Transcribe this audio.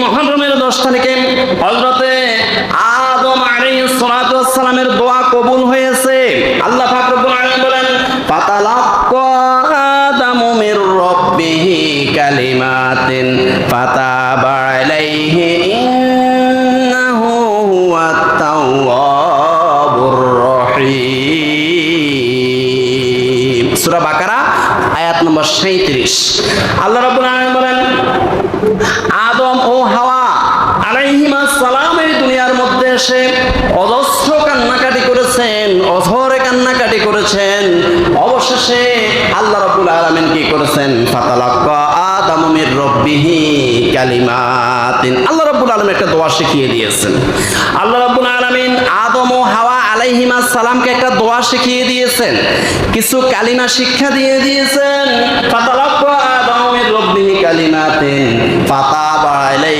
মুহররমের 10 তারিখে হযরতে আদম আলাইহিস সালাতু ওয়াস সালামের দোয়া কবুল হয়েছে। আল্লাহ পাক রব্বুল আলামিন বলেন, ফাতালাক্কা আদামু মির রাব্বিহি কালিমাতিন ফাতাবা আলাইহি ইন্নাহু হুয়াত তাওয়াবুর রহিম। সূরা বাকারা আয়াত নম্বর 37। আল্লাহ রাব্বুল আলামিন বলেন, আদম ও হাওয়া আলাইহিমাস সালাম এই দুনিয়ার মধ্যে এসে অজস্র কান্নাকাটি করেছেন, অঝরে কান্নাকাটি করেছেন। অবশেষে আল্লাহ রাব্বুল আলামিন কি করেছেন? ফাতালাক্কা আদামু মির রাব্বিহি কালিমাতিন। আল্লাহ রাব্বুল আলামিন একটা দোয়া শিখিয়ে দিয়েছেন। আল্লাহ রাব্বুল আলামিন আদম ও হাওয়া আলাইহিমাস সালামকে একটা দোয়া শিখিয়ে দিয়েছেন, কিছু কালিমা শিক্ষা দিয়ে দিয়েছেন। ফাতালাক্কা আদামু মির রাব্বিহি কালিমাতিন ফাতাবা আলাইহি